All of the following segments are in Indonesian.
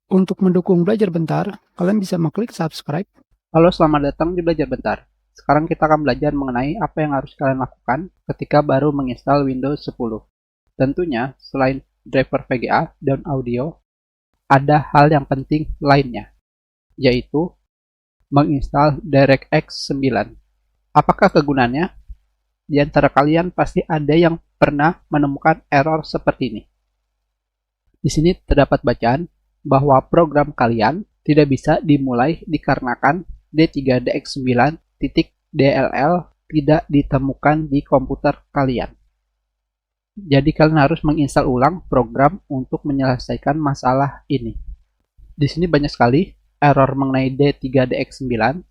Untuk mendukung Belajar Bentar, kalian bisa mengklik subscribe. Halo, selamat datang di Belajar Bentar. Sekarang kita akan belajar mengenai apa yang harus kalian lakukan ketika baru menginstal Windows 10. Tentunya, selain driver VGA dan audio, ada hal yang penting lainnya, yaitu menginstal DirectX 9. Apakah kegunaannya? Di antara kalian pasti ada yang pernah menemukan error seperti ini. Di sini terdapat bacaan bahwa program kalian tidak bisa dimulai dikarenakan D3DX9.dll tidak ditemukan di komputer kalian. Jadi kalian harus menginstal ulang program untuk menyelesaikan masalah ini. Di sini banyak sekali error mengenai D3DX9.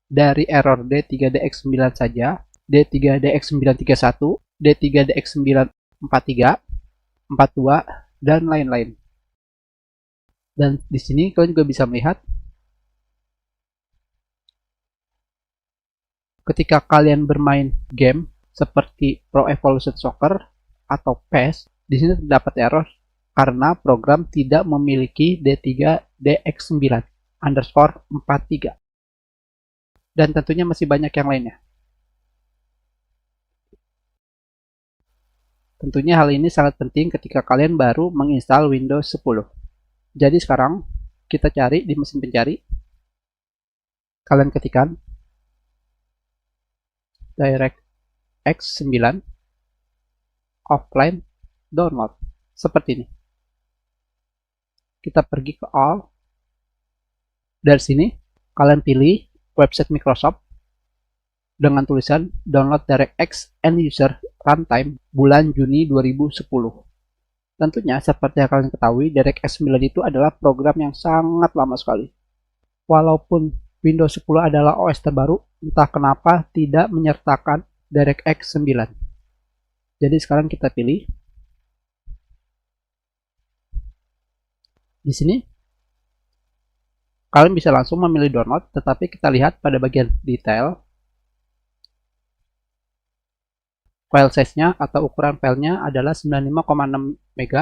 Dari error D3DX9 saja, D3DX931, D3DX943, 42, dan lain-lain. Dan di sini kalian juga bisa melihat ketika kalian bermain game seperti Pro Evolution Soccer atau PES, di sini terdapat error karena program tidak memiliki D3DX9_43. Dan tentunya masih banyak yang lainnya. Tentunya hal ini sangat penting ketika kalian baru menginstal Windows 10. Jadi sekarang kita cari di mesin pencari. Kalian ketikkan DirectX 9 offline download. Seperti ini. Kita pergi ke all. Dari sini kalian pilih website Microsoft dengan tulisan download DirectX End User Runtime bulan Juni 2010. Tentunya seperti yang kalian ketahui, DirectX 9 itu adalah program yang sangat lama sekali. Walaupun Windows 10 adalah OS terbaru, entah kenapa tidak menyertakan DirectX 9. Jadi sekarang kita pilih. Di sini kalian bisa langsung memilih download, tetapi kita lihat pada bagian detail, file size-nya atau ukuran filenya adalah 95,6 MB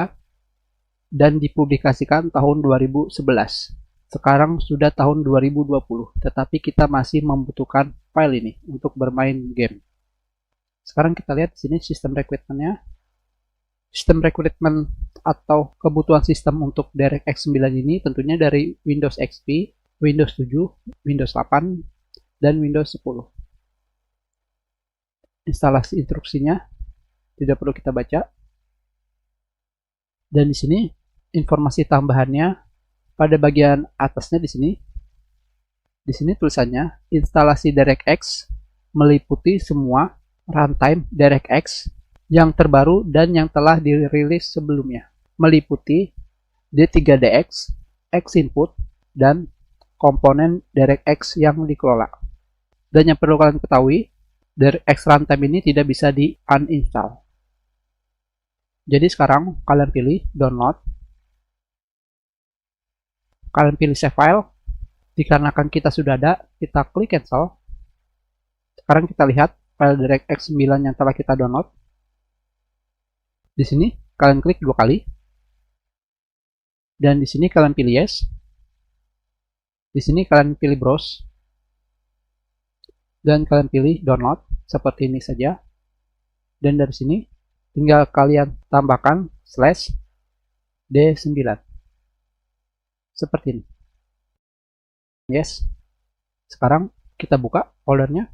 dan dipublikasikan tahun 2011. Sekarang sudah tahun 2020, tetapi kita masih membutuhkan file ini untuk bermain game. Sekarang kita lihat di sini sistem requirement-nya. Sistem requirement atau kebutuhan sistem untuk DirectX 9 ini tentunya dari Windows XP, Windows 7, Windows 8, dan Windows 10. Instalasi instruksinya tidak perlu kita baca. Dan di sini informasi tambahannya pada bagian atasnya di sini. Di sini tulisannya instalasi DirectX meliputi semua runtime DirectX yang terbaru dan yang telah dirilis sebelumnya, meliputi D3DX, Xinput, dan komponen DirectX yang dikelola. Dan yang perlu kalian ketahui, DirectX runtime ini tidak bisa di uninstall. Jadi sekarang kalian pilih download, kalian pilih save file. Dikarenakan kita sudah ada, kita klik cancel. Sekarang kita lihat file DirectX 9 yang telah kita download. Di sini kalian klik 2 kali. Dan di sini kalian pilih yes. Di sini kalian pilih browse. Dan kalian pilih download seperti ini saja. Dan dari sini tinggal kalian tambahkan /D9 seperti ini. Yes. Sekarang kita buka foldernya.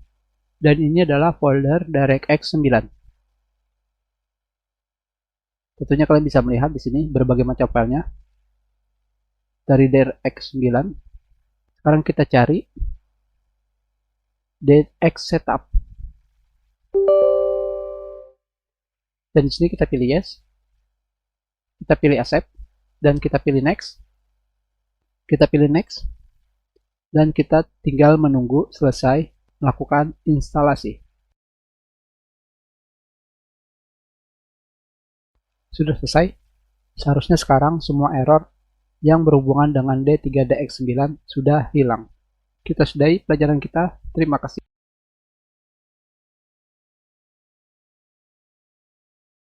Dan ini adalah folder DirectX 9. Tentunya kalian bisa melihat di sini berbagai macam filenya dari DirectX 9. Sekarang kita cari DirectX Setup. Dan di sini kita pilih yes. Kita pilih accept dan kita pilih next. Kita pilih next. Dan kita tinggal menunggu selesai melakukan instalasi. Sudah selesai. Seharusnya sekarang semua error yang berhubungan dengan D3DX9 sudah hilang. Kita sudahi pelajaran kita. Terima kasih.